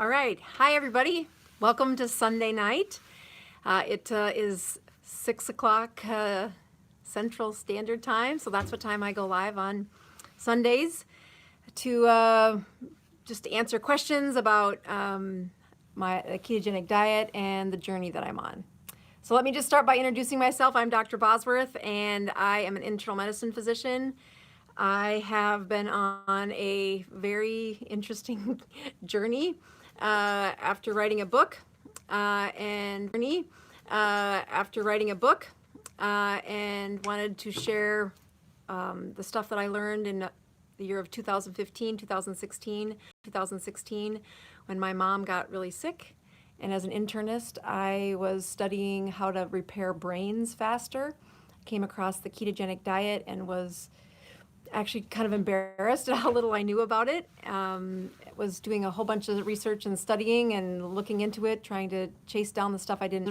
All right. Hi, everybody. Welcome to Sunday night. It is 6 o'clock Central Standard Time, so that's what time I go live on Sundays to just answer questions about my ketogenic diet and the journey that I'm on. So let me just start by introducing myself. I'm Dr. Bosworth, and I am an internal medicine physician. I have been on a very interesting journey after writing a book, and wanted to share the stuff that I learned in the year of 2016, when my mom got really sick. And as an internist, I was studying how to repair brains faster. Came across the ketogenic diet and was actually kind of embarrassed at how little I knew about it. Was doing a whole bunch of research and studying and looking into it, trying to chase down the stuff I didn't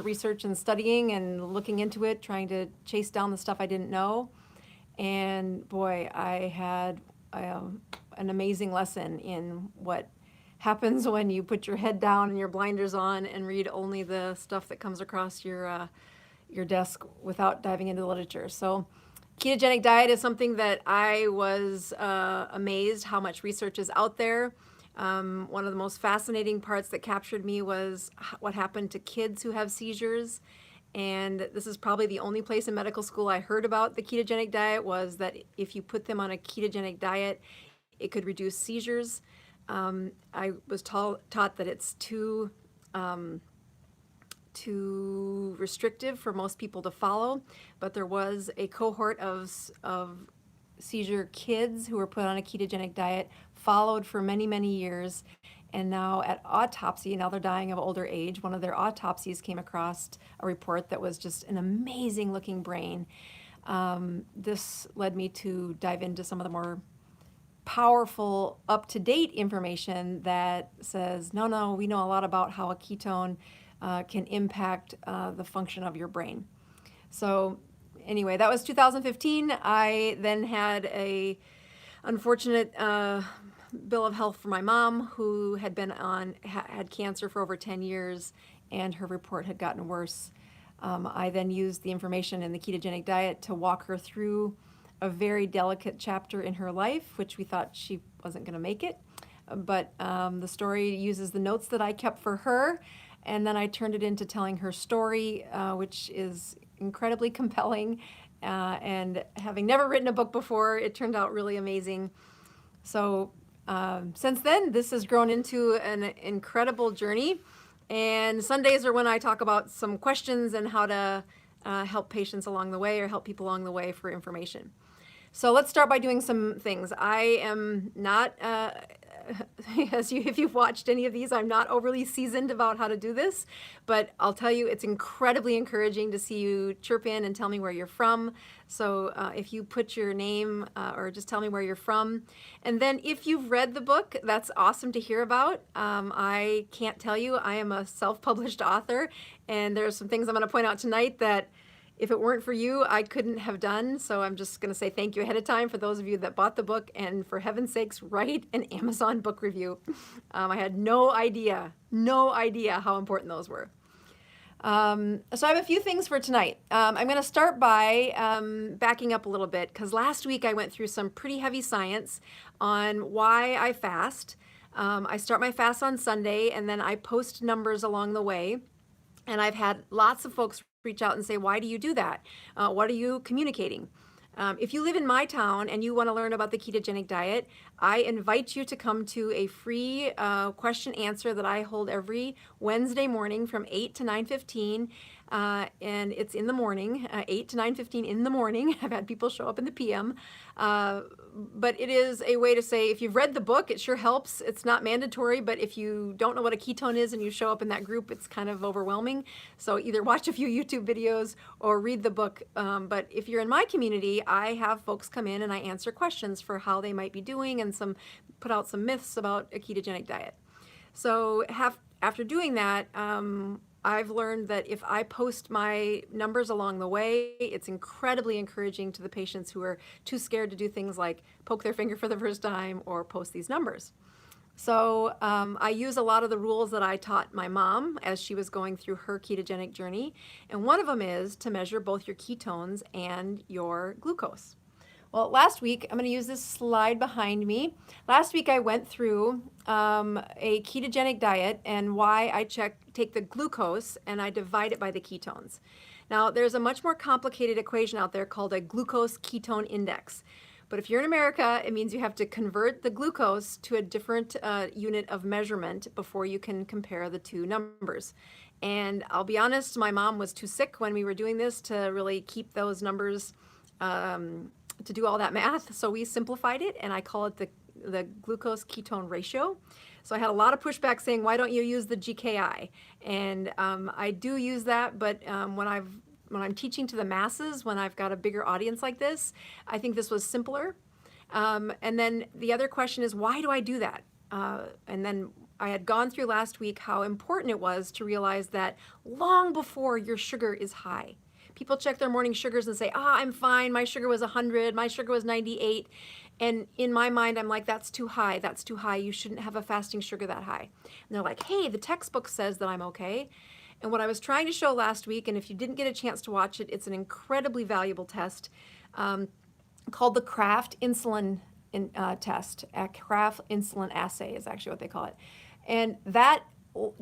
know. And boy, I had an amazing lesson in what happens when you put your head down and your blinders on and read only the stuff that comes across your desk without diving into the literature. So ketogenic diet is something that I was amazed how much research is out there. One of the most fascinating parts that captured me was what happened to kids who have seizures. And this is probably the only place in medical school I heard about the ketogenic diet, was that if you put them on a ketogenic diet, it could reduce seizures. I was taught that it's too restrictive for most people to follow, but there was a cohort of seizure kids who were put on a ketogenic diet, followed for many, many years, and now at autopsy, now they're dying of older age, one of their autopsies came across a report that was just an amazing looking brain. This led me to dive into some of the more powerful, up-to-date information that says, no, we know a lot about how a ketone can impact the function of your brain. So anyway, that was 2015. I then had a unfortunate bill of health for my mom, who had been had cancer for over 10 years, and her report had gotten worse. I then used the information in the ketogenic diet to walk her through a very delicate chapter in her life, which we thought she wasn't going to make it. But the story uses the notes that I kept for her, and then I turned it into telling her story, which is incredibly compelling. And having never written a book before, it turned out really amazing. So since then, this has grown into an incredible journey. And Sundays are when I talk about some questions and how to help patients along the way, or help people along the way for information. So let's start by doing some things. I am not, if you've watched any of these, I'm not overly seasoned about how to do this, but I'll tell you, it's incredibly encouraging to see you chirp in and tell me where you're from. So if you put your name or just tell me where you're from. And then if you've read the book, that's awesome to hear about. I can't tell you, I am a self-published author, and there's some things I'm going to point out tonight that if it weren't for you, I couldn't have done. So I'm just going to say thank you ahead of time for those of you that bought the book, and for heaven's sakes, write an Amazon book review. I had no idea how important those were. So I have a few things for tonight. I'm going to start by backing up a little bit, because last week I went through some pretty heavy science on why I fast. I start my fast on Sunday, and then I post numbers along the way. And I've had lots of folks reach out and say, why do you do that? What are you communicating? If you live in my town and you want to learn about the ketogenic diet, I invite you to come to a free question answer that I hold every Wednesday morning from 8 to 9:15. And it's in the morning, 8 to 9:15 in the morning. I've had people show up in the PM. But it is a way to say, if you've read the book, it sure helps. It's not mandatory, but if you don't know what a ketone is and you show up in that group, it's kind of overwhelming. So either watch a few YouTube videos or read the book. But if you're in my community, I have folks come in and I answer questions for how they might be doing, and put out some myths about a ketogenic diet. So after doing that, I've learned that if I post my numbers along the way, it's incredibly encouraging to the patients who are too scared to do things like poke their finger for the first time or post these numbers. So I use a lot of the rules that I taught my mom as she was going through her ketogenic journey. And one of them is to measure both your ketones and your glucose. Well, last week, I'm going to use this slide behind me. Last week, I went through a ketogenic diet and why I take the glucose and I divide it by the ketones. Now, there's a much more complicated equation out there called a glucose ketone index. But if you're in America, it means you have to convert the glucose to a different unit of measurement before you can compare the two numbers. And I'll be honest, my mom was too sick when we were doing this to really keep those numbers, to do all that math. So we simplified it, and I call it the glucose ketone ratio. So I had a lot of pushback saying, why don't you use the GKI? And I do use that, but when I'm teaching to the masses, when I've got a bigger audience like this, I think this was simpler. And then the other question is, why do I do that? And then I had gone through last week how important it was to realize that long before your sugar is high, people check their morning sugars and say, I'm fine, my sugar was 100, my sugar was 98. And in my mind, I'm like, that's too high, that's too high. You shouldn't have a fasting sugar that high. And they're like, hey, the textbook says that I'm okay. And what I was trying to show last week, and if you didn't get a chance to watch it, it's an incredibly valuable test called the Kraft insulin test. Kraft insulin assay is actually what they call it. And that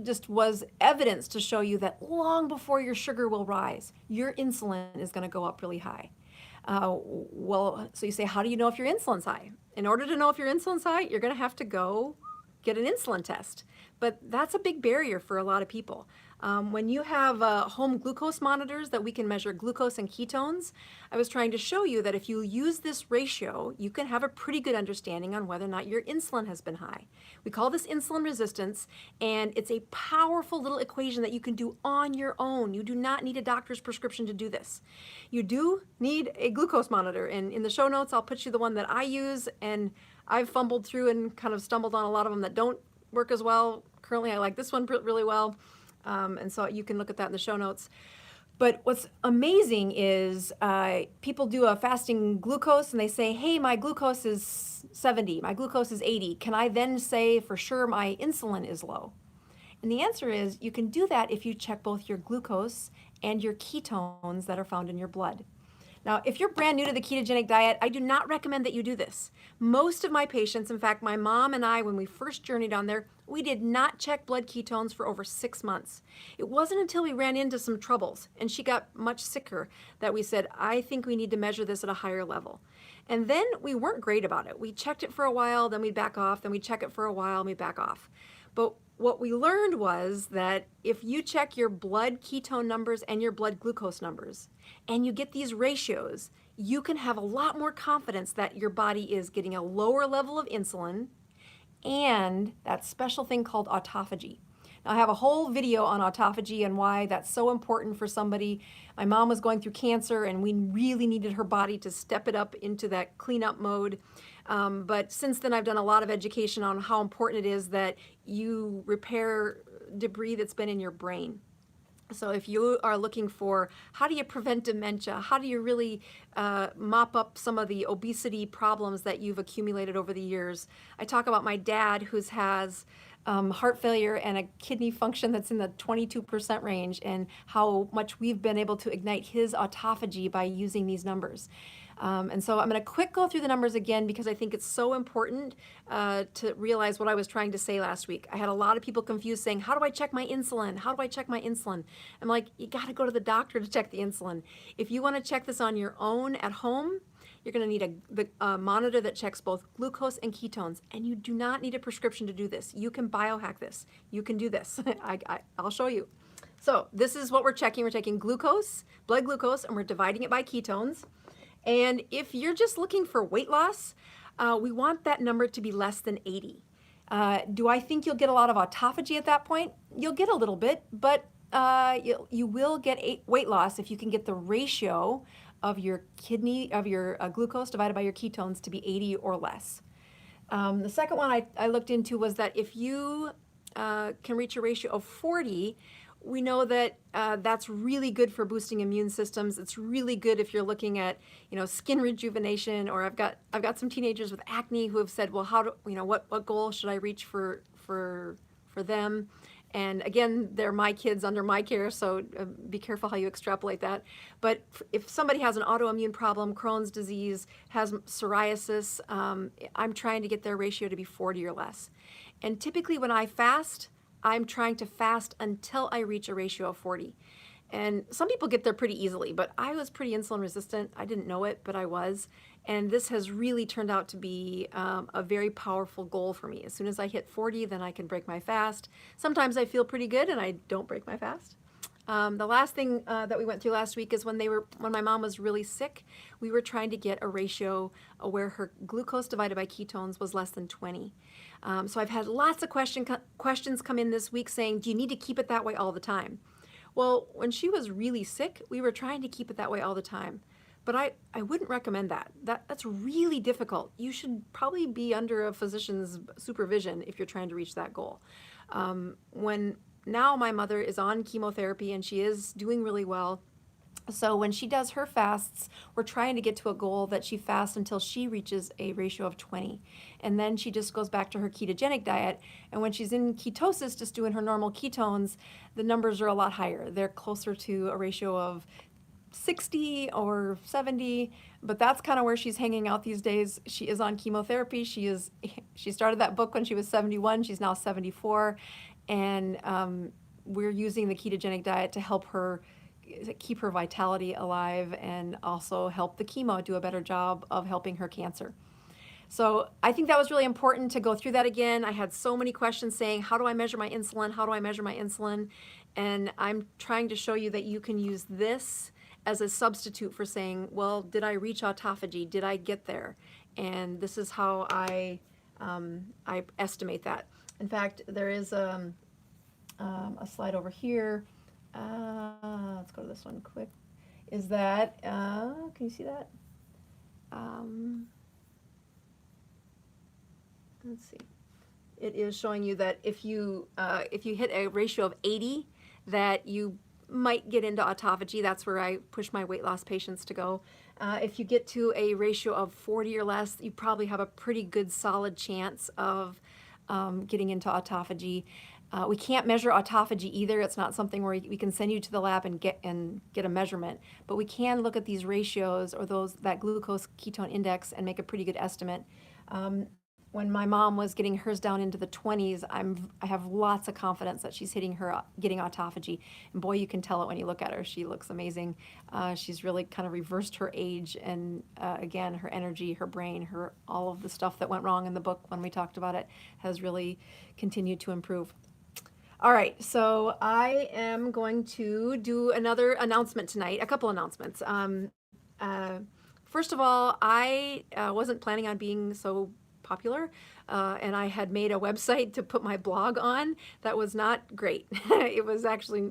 just was evidence to show you that long before your sugar will rise, your insulin is going to go up really high. So you say, how do you know if your insulin's high? In order to know if your insulin's high, you're going to have to go get an insulin test. But that's a big barrier for a lot of people. When you have home glucose monitors that we can measure glucose and ketones, I was trying to show you that if you use this ratio, you can have a pretty good understanding on whether or not your insulin has been high. We call this insulin resistance, and it's a powerful little equation that you can do on your own. You do not need a doctor's prescription to do this. You do need a glucose monitor, and in the show notes, I'll put you the one that I use, and I've fumbled through and kind of stumbled on a lot of them that don't work as well. Currently, I like this one really well. And so you can look at that in the show notes. But what's amazing is people do a fasting glucose and they say, hey, my glucose is 70, my glucose is 80. Can I then say for sure my insulin is low? And the answer is you can do that if you check both your glucose and your ketones that are found in your blood. Now, if you're brand new to the ketogenic diet, I do not recommend that you do this. Most of my patients, in fact, my mom and I, when we first journeyed on there, we did not check blood ketones for over 6 months. It wasn't until we ran into some troubles and she got much sicker that we said, I think we need to measure this at a higher level. And then we weren't great about it. We checked it for a while, then we'd back off, then we'd check it for a while, and we'd back off. But what we learned was that if you check your blood ketone numbers and your blood glucose numbers, and you get these ratios, you can have a lot more confidence that your body is getting a lower level of insulin and that special thing called autophagy. Now, I have a whole video on autophagy and why that's so important for somebody. My mom was going through cancer and we really needed her body to step it up into that cleanup mode. But since then, I've done a lot of education on how important it is that you repair debris that's been in your brain. So if you are looking for how do you prevent dementia, how do you really mop up some of the obesity problems that you've accumulated over the years, I talk about my dad who has heart failure and a kidney function that's in the 22% range and how much we've been able to ignite his autophagy by using these numbers. And so I'm going to quick go through the numbers again because I think it's so important to realize what I was trying to say last week. I had a lot of people confused saying, how do I check my insulin? How do I check my insulin? I'm like, you got to go to the doctor to check the insulin. If you want to check this on your own at home, you're going to need a monitor that checks both glucose and ketones, and you do not need a prescription to do this. You can biohack this. You can do this. I'll show you. So this is what we're checking. We're taking glucose, blood glucose, and we're dividing it by ketones. And if you're just looking for weight loss, we want that number to be less than 80. Do I think you'll get a lot of autophagy at that point? You'll get a little bit, but you will get weight loss if you can get the ratio of your glucose divided by your ketones to be 80 or less. The second one I looked into was that if you can reach a ratio of 40, we know that that's really good for boosting immune systems. It's really good if you're looking at, skin rejuvenation. Or I've got some teenagers with acne who have said, well, how do what goal should I reach for them? And again, they're my kids under my care, so be careful how you extrapolate that. But if somebody has an autoimmune problem, Crohn's disease, has psoriasis, I'm trying to get their ratio to be 40 or less. And typically when I fast, I'm trying to fast until I reach a ratio of 40. And some people get there pretty easily, but I was pretty insulin resistant. I didn't know it, but I was. And this has really turned out to be a very powerful goal for me. As soon as I hit 40, then I can break my fast. Sometimes I feel pretty good and I don't break my fast. The last thing that we went through last week is when my mom was really sick, we were trying to get a ratio where her glucose divided by ketones was less than 20. So I've had lots of questions come in this week saying, do you need to keep it that way all the time? Well, when she was really sick, we were trying to keep it that way all the time. But I wouldn't recommend that. That's really difficult. You should probably be under a physician's supervision if you're trying to reach that goal. Now my mother is on chemotherapy and she is doing really well. So when she does her fasts, we're trying to get to a goal that she fasts until she reaches a ratio of 20. And then she just goes back to her ketogenic diet. And when she's in ketosis, just doing her normal ketones, the numbers are a lot higher. They're closer to a ratio of 60 or 70, but that's kind of where she's hanging out these days. She is on chemotherapy. She started that book when she was 71. She's now 74. And we're using the ketogenic diet to help her keep her vitality alive and also help the chemo do a better job of helping her cancer. So I think that was really important to go through that again. I had so many questions saying, how do I measure my insulin? How do I measure my insulin? And I'm trying to show you that you can use this as a substitute for saying, well, did I reach autophagy? Did I get there? And this is how I estimate that. In fact, there is a slide over here. Let's go to this one quick. Is that, can you see that? Let's see. It is showing you that if you hit a ratio of 80, that you might get into autophagy. That's where I push my weight loss patients to go. If you get to a ratio of 40 or less, you probably have a pretty good solid chance of getting into autophagy. We can't measure autophagy either. It's not something where we can send you to the lab and get a measurement, but we can look at these ratios or that glucose ketone index and make a pretty good estimate. When my mom was getting hers down into the 20s, I have lots of confidence that she's getting autophagy. And boy, you can tell it when you look at her. She looks amazing. She's really kind of reversed her age, and again, her energy, her brain, all of the stuff that went wrong in the book when we talked about it has really continued to improve. All right, so I am going to do another announcement tonight, a couple announcements. First of all, I wasn't planning on being so popular, and I had made a website to put my blog on that was not great. It was actually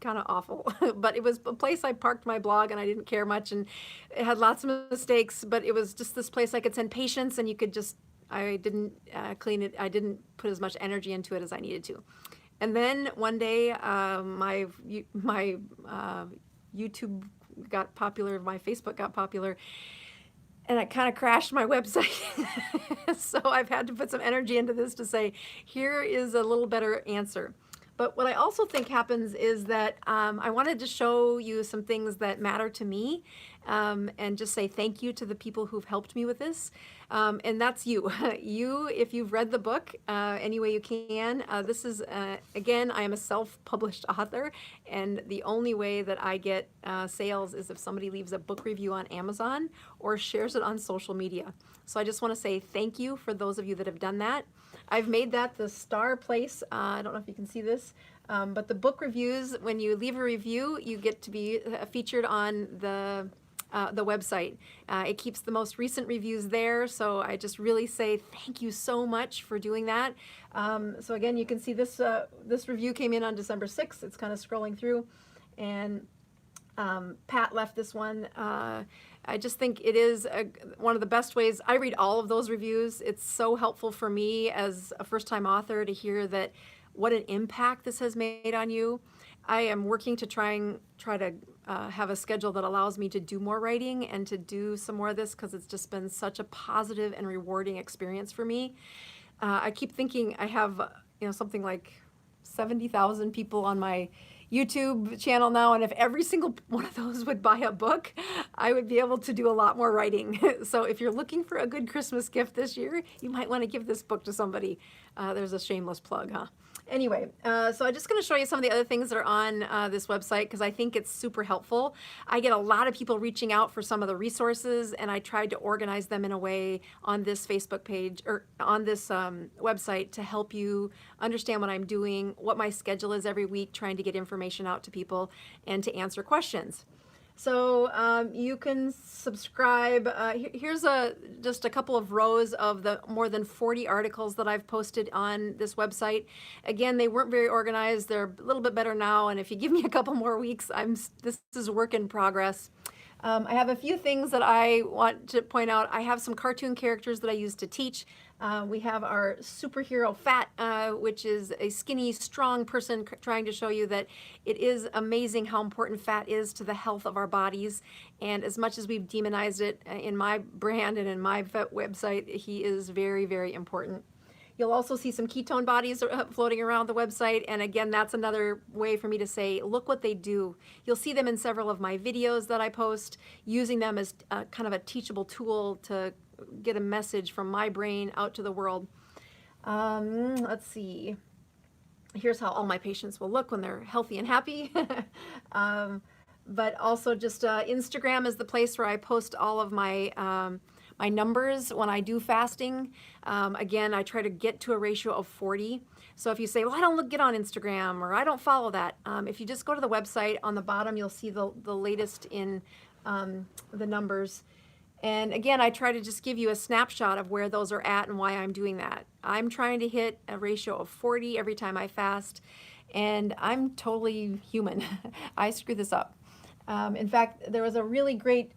kind of awful, but it was a place I parked my blog and I didn't care much, and it had lots of mistakes, but it was just this place I could send patients and you could just, I didn't clean it, I didn't put as much energy into it as I needed to. And then one day my YouTube got popular, my Facebook got popular, and it kind of crashed my website. So I've had to put some energy into this to say, here is a little better answer. But what I also think happens is that I wanted to show you some things that matter to me, and just say thank you to the people who've helped me with this. And that's you. You, if you've read the book any way you can. This is, again, I am a self-published author, and the only way that I get sales is if somebody leaves a book review on Amazon or shares it on social media. So I just want to say thank you for those of you that have done that. I've made that the star place. I don't know if you can see this, but the book reviews, when you leave a review, you get to be featured on the website. It keeps the most recent reviews there, so I just really say thank you so much for doing that. So again, you can see this review came in on December 6th. It's kind of scrolling through, and Pat left this one. I just think it is one of the best ways. I read all of those reviews. It's so helpful for me as a first-time author to hear that what an impact this has made on you. I am working to try to have a schedule that allows me to do more writing and to do some more of this, because it's just been such a positive and rewarding experience for me. I keep thinking I have, something like 70,000 people on my YouTube channel now, and if every single one of those would buy a book, I would be able to do a lot more writing. So if you're looking for a good Christmas gift this year, you might want to give this book to somebody. There's a shameless plug, huh? Anyway, so I'm just going to show you some of the other things that are on this website, because I think it's super helpful. I get a lot of people reaching out for some of the resources, and I tried to organize them in a way on this Facebook page, or on this website, to help you understand what I'm doing, what my schedule is every week, trying to get information out to people and to answer questions. So you can subscribe. Here's just a couple of rows of the more than 40 articles that I've posted on this website. Again, they weren't very organized. They're a little bit better now, and if you give me a couple more weeks, this is a work in progress. I have a few things that I want to point out. I have some cartoon characters that I use to teach. We have our superhero Fat, which is a skinny, strong person trying to show you that it is amazing how important fat is to the health of our bodies. And as much as we've demonized it in my brand and in my website, he is very, very important. You'll also see some ketone bodies floating around the website. And again, that's another way for me to say, look what they do. You'll see them in several of my videos that I post, using them as kind of a teachable tool to get a message from my brain out to the world. Let's see. Here's how all my patients will look when they're healthy and happy. But also just Instagram is the place where I post all of my my numbers when I do fasting. Again, I try to get to a ratio of 40. So if you say, well, I don't get on Instagram, or I don't follow that, if you just go to the website, on the bottom you'll see the latest in the numbers. And again, I try to just give you a snapshot of where those are at and why I'm doing that. I'm trying to hit a ratio of 40 every time I fast, and I'm totally human. I screw this up. In fact, there was a really great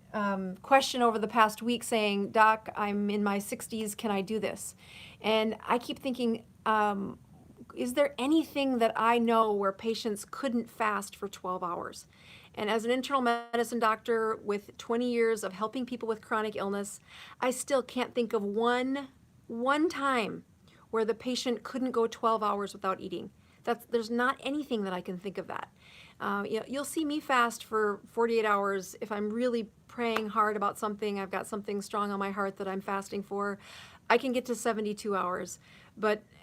question over the past week saying, Doc, I'm in my 60s, can I do this? And I keep thinking, is there anything that I know where patients couldn't fast for 12 hours? And as an internal medicine doctor with 20 years of helping people with chronic illness, I still can't think of one time where the patient couldn't go 12 hours without eating. There's not anything that I can think of that. You'll see me fast for 48 hours if I'm really praying hard about something. I've got something strong on my heart that I'm fasting for. I can get to 72 hours.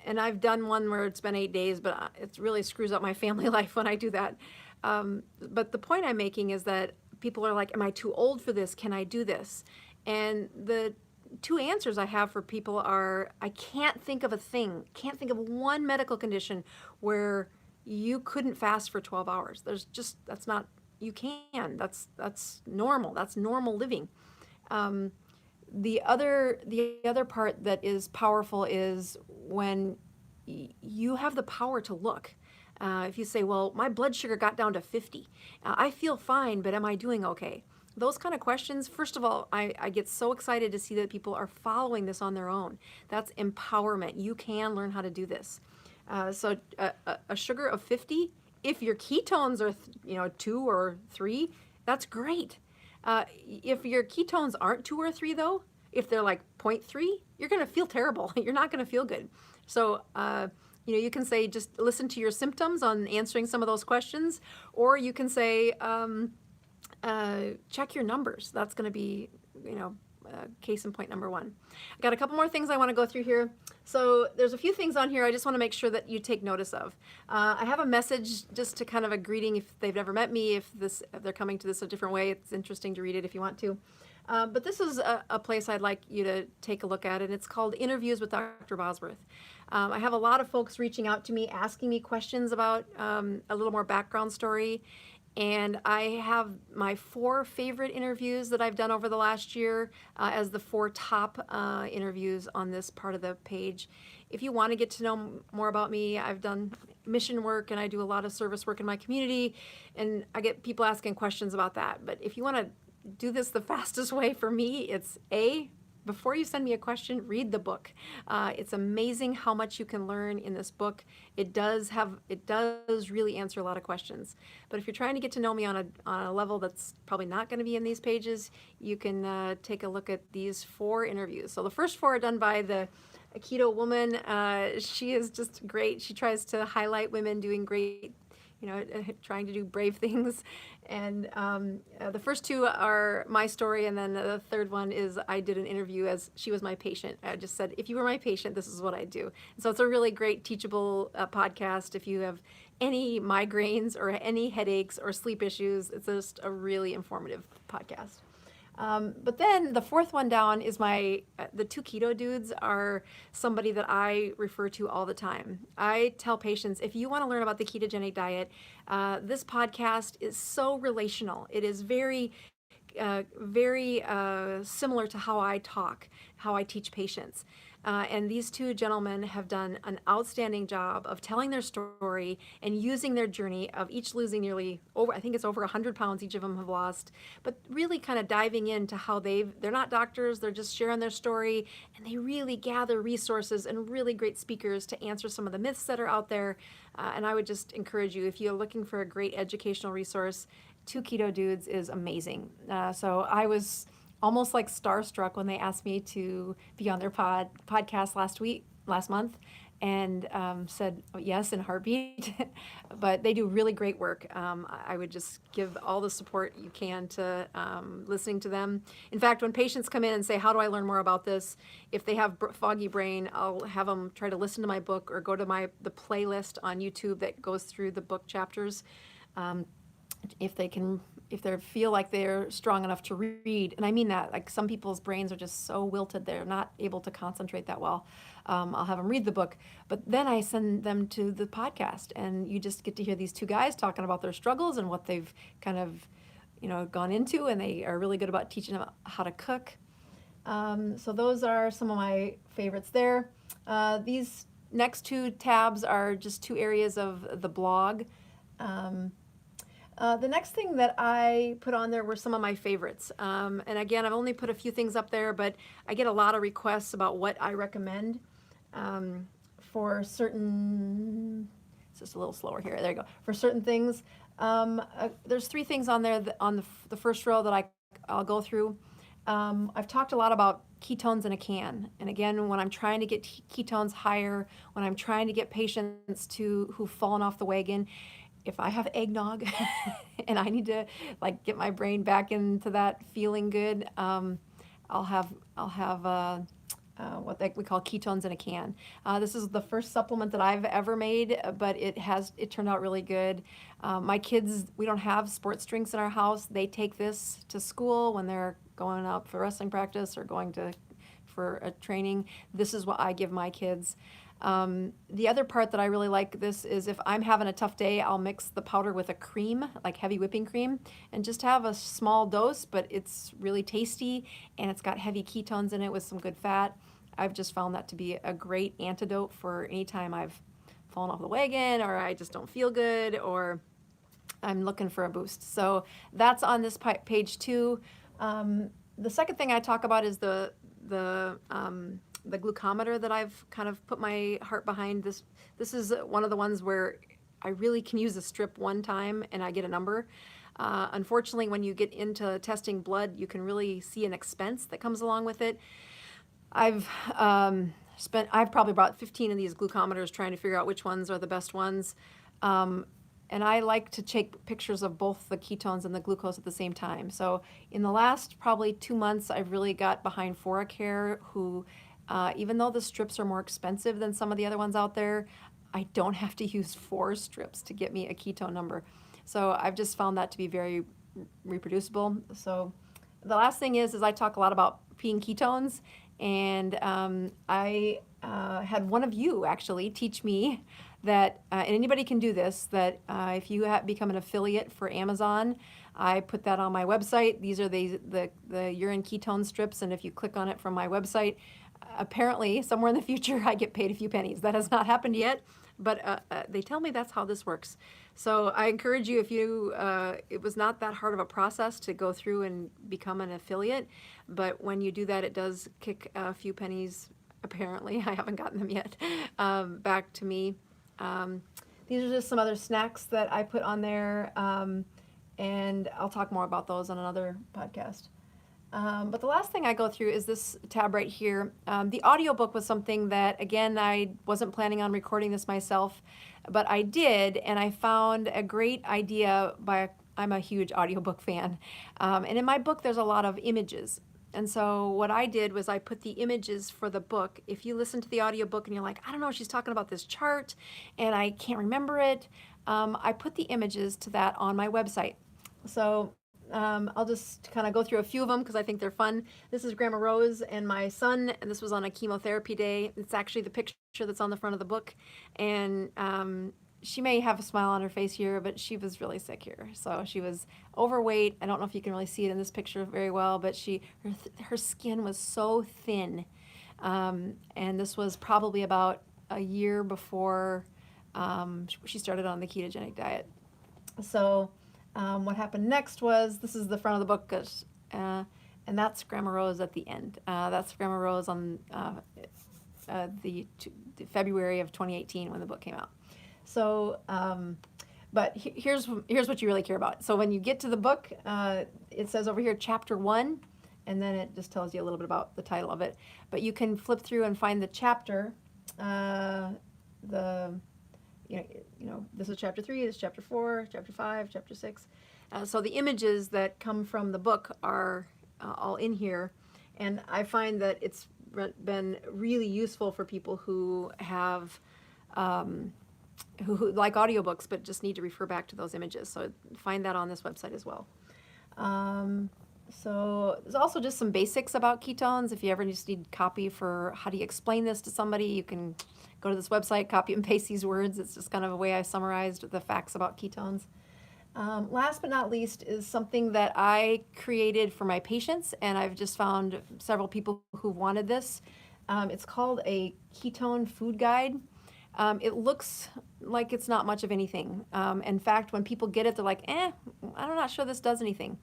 And I've done one where it's been 8 days, but it really screws up my family life when I do that. But the point I'm making is that people are like, am I too old for this? Can I do this? And the two answers I have for people are, I can't think of can't think of one medical condition where you couldn't fast for 12 hours. That's not, you can. That's normal. That's normal living. The other part that is powerful is when you have the power to look. If you say, well, my blood sugar got down to 50. I feel fine, but am I doing okay? Those kind of questions, first of all, I get so excited to see that people are following this on their own. That's empowerment. You can learn how to do this. So a sugar of 50, if your ketones are 2 or 3, that's great. If your ketones aren't 2 or 3 though, if they're like 0.3, you're going to feel terrible. You're not going to feel good. So you can say, just listen to your symptoms on answering some of those questions, or you can say, check your numbers. That's going to be, case in point number 1. I got a couple more things I want to go through here. So there's a few things on here I just want to make sure that you take notice of. I have a message just to kind of a greeting if they've never met me, if they're coming to this a different way. It's interesting to read it if you want to. But this is a place I'd like you to take a look at, and it's called Interviews with Dr. Bosworth. I have a lot of folks reaching out to me, asking me questions about a little more background story. And I have my 4 favorite interviews that I've done over the last year as the 4 top interviews on this part of the page. If you want to get to know more about me, I've done mission work and I do a lot of service work in my community, and I get people asking questions about that. But if you want to do this the fastest way for me, it's A, before you send me a question, read the book. It's amazing how much you can learn in this book. It does really answer a lot of questions. But if you're trying to get to know me on a level that's probably not going to be in these pages, you can take a look at these 4 interviews. So the first 4 are done by a keto woman. She is just great. She tries to highlight women doing great, trying to do brave things. And the first 2 are my story, and then the third one is I did an interview as she was my patient. I just said, if you were my patient, this is what I do. And so it's a really great teachable podcast. If you have any migraines or any headaches or sleep issues, it's just a really informative podcast. But then the 4th one down is the 2 keto dudes are somebody that I refer to all the time. I tell patients, if you want to learn about the ketogenic diet, this podcast is so relational. It is very similar to how I talk, how I teach patients. And these 2 gentlemen have done an outstanding job of telling their story and using their journey of each losing nearly I think it's over 100 pounds each of them have lost, but really kind of diving into how they're not doctors, they're just sharing their story, and they really gather resources and really great speakers to answer some of the myths that are out there. And I would just encourage you, if you're looking for a great educational resource, 2 Keto Dudes is amazing. So I was almost like starstruck when they asked me to be on their podcast last month, and said yes in a heartbeat. But they do really great work. I would just give all the support you can to listening to them. In fact, when patients come in and say, how do I learn more about this? If they have foggy brain, I'll have them try to listen to my book or go to the playlist on YouTube that goes through the book chapters. If they feel like they're strong enough to read, and I mean that, like some people's brains are just so wilted they're not able to concentrate that well. I'll have them read the book, but then I send them to the podcast, and you just get to hear these 2 guys talking about their struggles and what they've kind of, gone into, and they are really good about teaching them how to cook. So those are some of my favorites there. These next 2 tabs are just 2 areas of the blog. The next thing that I put on there were some of my favorites. And again, I've only put a few things up there, but I get a lot of requests about what I recommend for certain, it's just a little slower here, there you go, for certain things. There's 3 things on there on the first row that I'll go through. I've talked a lot about ketones in a can. And again, when I'm trying to get ketones higher, when I'm trying to get patients who've fallen off the wagon, if I have eggnog and I need to get my brain back into that feeling good, I'll have what we call ketones in a can. This is the first supplement that I've ever made, but it turned out really good. My kids, we don't have sports drinks in our house. They take this to school when they're going out for wrestling practice or going for a training. This is what I give my kids. The other part that I really like this is if I'm having a tough day, I'll mix the powder with a cream, like heavy whipping cream, and just have a small dose, but it's really tasty and it's got heavy ketones in it with some good fat. I've just found that to be a great antidote for any time I've fallen off the wagon or I just don't feel good or I'm looking for a boost. So that's on this page 2. The second thing I talk about is the glucometer that I've kind of put my heart behind. This is one of the ones where I really can use a strip one time and I get a number. Unfortunately, when you get into testing blood, you can really see an expense that comes along with it. I've probably bought 15 of these glucometers trying to figure out which ones are the best ones. And I like to take pictures of both the ketones and the glucose at the same time. So in the last probably 2 months, I've really got behind Foracare, who even though the strips are more expensive than some of the other ones out there, I don't have to use 4 strips to get me a ketone number. So I've just found that to be very reproducible. So the last thing is I talk a lot about peeing ketones, and I had one of you actually teach me that, and anybody can do this, that if you become an affiliate for Amazon, I put that on my website. These are the urine ketone strips, and if you click on it from my website, apparently somewhere in the future I get paid a few pennies. That has not happened yet, but they tell me that's how this works. So I encourage you, if you, it was not that hard of a process to go through and become an affiliate, but when you do that, it does kick a few pennies, apparently, I haven't gotten them yet, back to me. These are just some other snacks that I put on there, and I'll talk more about those on another podcast. But the last thing I go through is this tab right here. The audiobook was something that, again, I wasn't planning on recording this myself, but I did, and I found a great idea by, I'm a huge audiobook fan, and in my book there's a lot of images. And so what I did was I put the images for the book. If you listen to the audiobook and you're like, I don't know, she's talking about this chart and I can't remember it, I put the images to that on my website. So I'll just kind of go through a few of them because I think they're fun. This is Grandma Rose and my son, and this was on a chemotherapy day. It's actually the picture that's on the front of the book. And she may have a smile on her face here, but she was really sick here. So she was overweight. I don't know if you can really see it in this picture very well, but her skin was so thin. And this was probably about a year before she started on the ketogenic diet. So what happened next was, this is the front of the book, and that's Grandma Rose at the end. That's Grandma Rose on the February of 2018 when the book came out. So, but here's what you really care about. So when you get to the book, it says over here, Chapter 1, and then it just tells you a little bit about the title of it. But you can flip through and find the chapter, this is Chapter 3, this is Chapter 4, Chapter 5, Chapter 6. So the images that come from the book are all in here, and I find that it's been really useful for people who have who like audiobooks but just need to refer back to those images. So find that on this website as well. So there's also just some basics about ketones. If you ever just need copy for how do you explain this to somebody, you can go to this website, copy and paste these words. It's just kind of a way I summarized the facts about ketones. Last but not least is something that I created for my patients, and I've just found several people who wanted this. It's called a ketone food guide. It looks like it's not much of anything. In fact, when people get it, they're like, I'm not sure this does anything.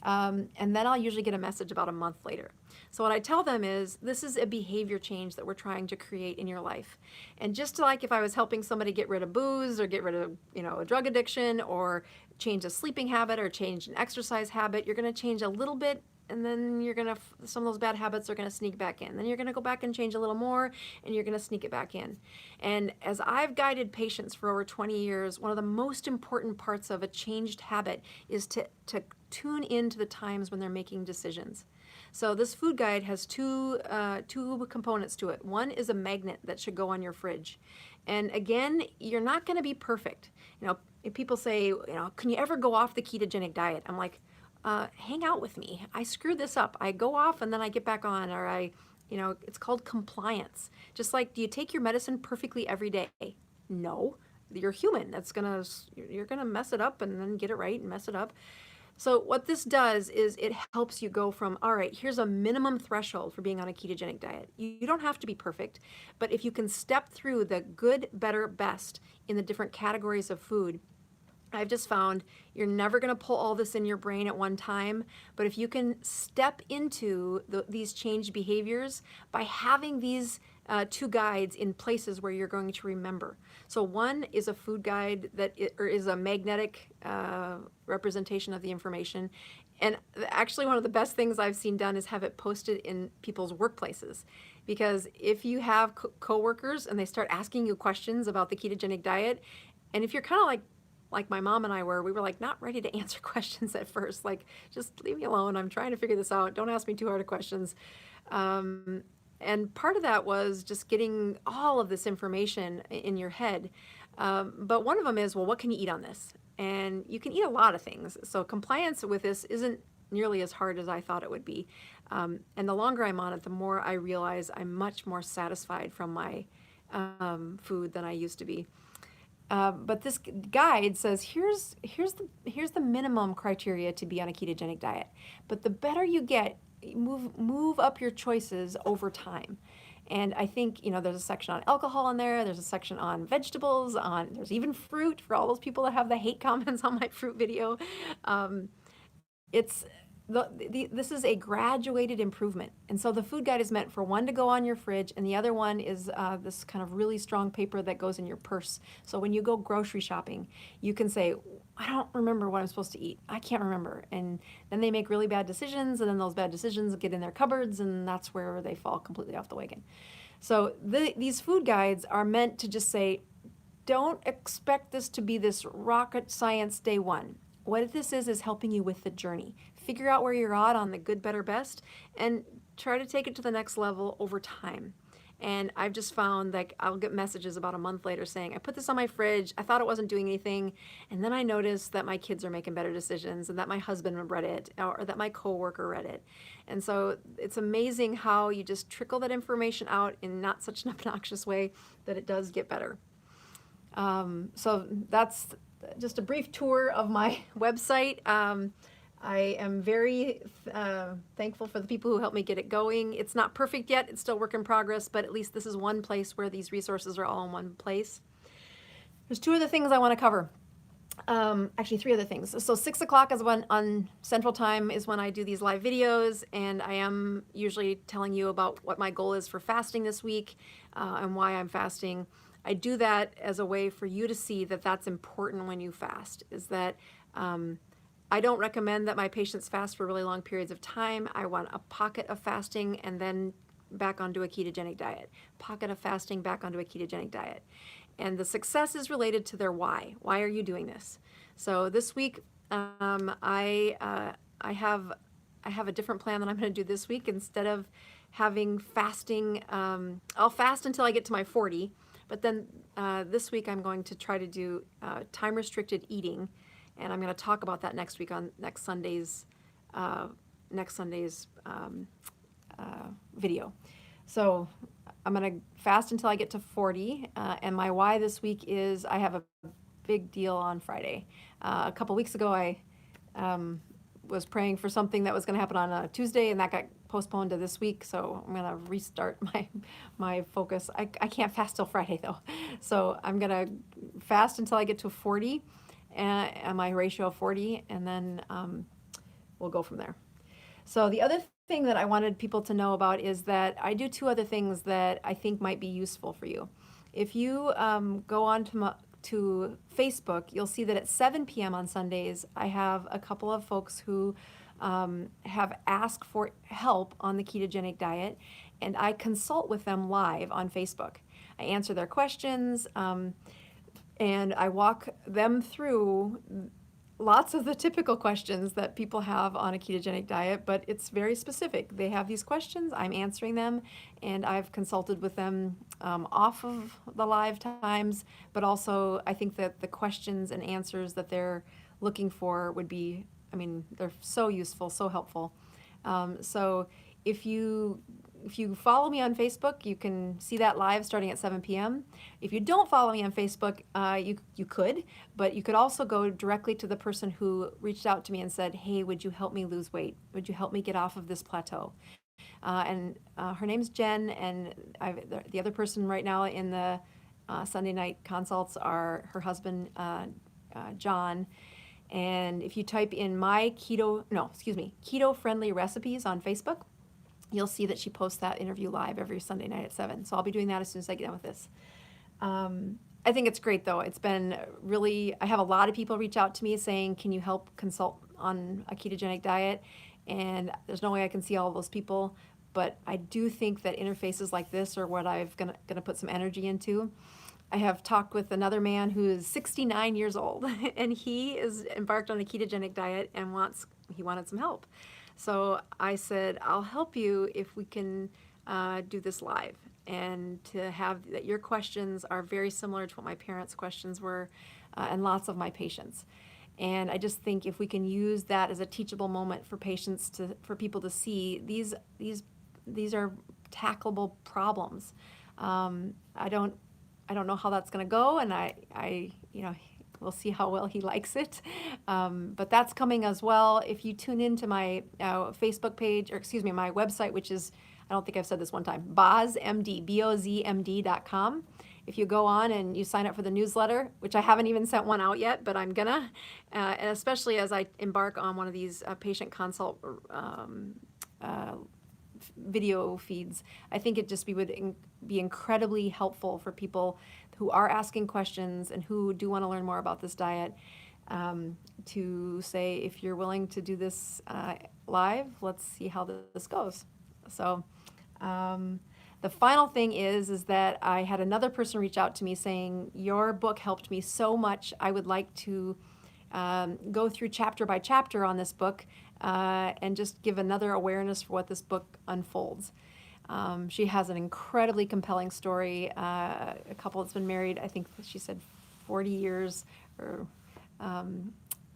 And then I'll usually get a message about a month later. So what I tell them is, this is a behavior change that we're trying to create in your life. And just like if I was helping somebody get rid of booze or get rid of, a drug addiction or change a sleeping habit or change an exercise habit, you're going to change a little bit, and then some of those bad habits are going to sneak back in. Then you're going to go back and change a little more, and you're going to sneak it back in. And as I've guided patients for over 20 years, one of the most important parts of a changed habit is to tune into the times when they're making decisions. So this food guide has two components to it. One is a magnet that should go on your fridge. And again, you're not going to be perfect. If people say, can you ever go off the ketogenic diet? I'm like, hang out with me. I screwed this up. I go off and then I get back on, or it's called compliance. Just like, do you take your medicine perfectly every day? No, you're human. You're gonna mess it up and then get it right and mess it up. So what this does is it helps you go from, all right, here's a minimum threshold for being on a ketogenic diet. You don't have to be perfect, but if you can step through the good, better, best in the different categories of food, I've just found you're never going to pull all this in your brain at one time, but if you can step into these changed behaviors by having these two guides in places where you're going to remember. So one is a food guide or is a magnetic representation of the information. And actually one of the best things I've seen done is have it posted in people's workplaces. Because if you have coworkers and they start asking you questions about the ketogenic diet, and if you're kind of like my mom and I were, we were like not ready to answer questions at first. Like, just leave me alone. I'm trying to figure this out. Don't ask me too hard of questions. And part of that was just getting all of this information in your head. But one of them is, well, what can you eat on this? And you can eat a lot of things. So compliance with this isn't nearly as hard as I thought it would be. And the longer I'm on it, the more I realize I'm much more satisfied from my food than I used to be. But this guide says here's the minimum criteria to be on a ketogenic diet. But the better you get, move up your choices over time. And I think, there's a section on alcohol in there. There's a section on vegetables, there's even fruit for all those people that have the hate comments on my fruit video. It's this is a graduated improvement. And so the food guide is meant for one to go on your fridge, and the other one is this kind of really strong paper that goes in your purse. So when you go grocery shopping, you can say, I don't remember what I'm supposed to eat. I can't remember. And then they make really bad decisions, and then those bad decisions get in their cupboards, and that's where they fall completely off the wagon. So these food guides are meant to just say, don't expect this to be this rocket science day one. What this is helping you with the journey. Figure out where you're at on the good, better, best, and try to take it to the next level over time. And I've just found, like, I'll get messages about a month later saying, I put this on my fridge, I thought it wasn't doing anything, and then I noticed that my kids are making better decisions, and that my husband read it, or that my coworker read it. And so it's amazing how you just trickle that information out in not such an obnoxious way that it does get better. So that's just a brief tour of my website. I am very thankful for the people who helped me get it going. It's not perfect yet, it's still work in progress, but at least this is one place where these resources are all in one place. There's two other things I want to cover. Actually, three other things. So 6 o'clock is when on Central Time is when I do these live videos, and I am usually telling you about what my goal is for fasting this week and why I'm fasting. I do that as a way for you to see that that's important when you fast, is that I don't recommend that my patients fast for really long periods of time. I want a pocket of fasting and then back onto a ketogenic diet. Pocket of fasting, back onto a ketogenic diet. And the success is related to their why. Why are you doing this? So this week, I have a different plan that I'm going to do this week. Instead of having fasting, I'll fast until I get to my 40. But then this week I'm going to try to do time-restricted eating. And I'm going to talk about that next week on next Sunday's video. So I'm going to fast until I get to 40. And my why this week is I have a big deal on Friday. A couple weeks ago, I was praying for something that was going to happen on a Tuesday, and that got postponed to this week. So I'm going to restart my focus. I can't fast till Friday, though. So I'm going to fast until I get to 40. And my ratio of 40, and then we'll go from there. So the other thing that I wanted people to know about is that I do two other things that I think might be useful for you. If you go on to Facebook, you'll see that at 7 p.m. on Sundays, I have a couple of folks who have asked for help on the ketogenic diet, and I consult with them live on Facebook. I answer their questions, and I walk them through lots of the typical questions that people have on a ketogenic diet, but it's very specific. They have these questions, I'm answering them, and I've consulted with them off of the live times, but also I think that the questions and answers that they're looking for would be, they're so useful, so helpful. So if you follow me on Facebook, you can see that live starting at 7 p.m. If you don't follow me on Facebook, you could, but you could also go directly to the person who reached out to me and said, hey, would you help me lose weight? Would you help me get off of this plateau? And her name's Jen, and the other person right now in the Sunday night consults are her husband, John. And if you type in keto-friendly recipes on Facebook, you'll see that she posts that interview live every Sunday night at 7. So I'll be doing that as soon as I get done with this. I think it's great, though. It's been really, I have a lot of people reach out to me saying, can you help consult on a ketogenic diet? And there's no way I can see all of those people, but I do think that interfaces like this are what I'm gonna put some energy into. I have talked with another man who is 69 years old, and he is embarked on a ketogenic diet and he wanted some help. So I said, I'll help you if we can do this live, and to have that your questions are very similar to what my parents' questions were, and lots of my patients. And I just think if we can use that as a teachable moment for patients for people to see these are tackleable problems. I don't know how that's going to go, and I we'll see how well he likes it. But that's coming as well. If you tune into my Facebook page, or excuse me, my website, which is I don't think I've said this one time, BozMD, BozMD.com. If you go on and you sign up for the newsletter, which I haven't even sent one out yet, but I'm gonna, and especially as I embark on one of these patient consult video feeds, I think it just would be incredibly helpful for people who are asking questions and who do want to learn more about this diet, to say, if you're willing to do this live, let's see how this goes. So the final thing is that I had another person reach out to me saying, your book helped me so much. I would like to go through chapter by chapter on this book and just give another awareness for what this book unfolds. She has an incredibly compelling story. A couple that's been married, I think she said 40 years,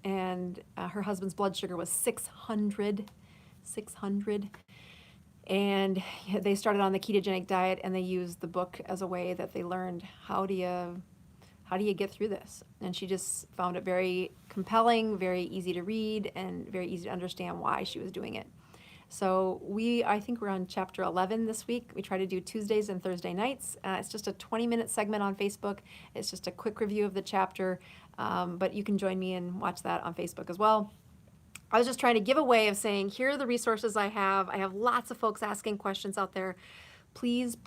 and her husband's blood sugar was 600. And they started on the ketogenic diet, and they used the book as a way that they learned, how do you get through this? And she just found it very compelling, very easy to read, and very easy to understand why she was doing it. So I think we're on chapter 11 this week. We try to do Tuesdays and Thursday nights. It's just a 20-minute segment on Facebook. It's just a quick review of the chapter, but you can join me and watch that on Facebook as well. I was just trying to give a way of saying, here are the resources I have. I have lots of folks asking questions out there. Please,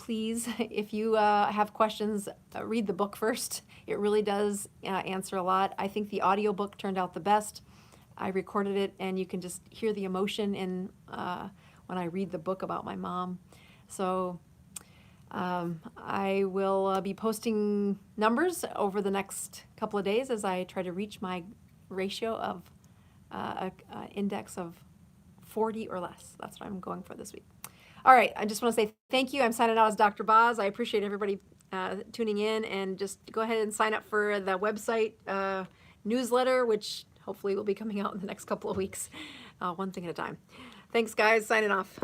if you have questions, read the book first. It really does answer a lot. I think the audiobook turned out the best. I recorded it, and you can just hear the emotion in when I read the book about my mom. So I will be posting numbers over the next couple of days as I try to reach my ratio of index of 40 or less. That's what I'm going for this week. All right, I just want to say thank you. I'm signing out as Dr. Boz. I appreciate everybody tuning in, and just go ahead and sign up for the website newsletter, which hopefully will be coming out in the next couple of weeks, one thing at a time. Thanks, guys. Signing off.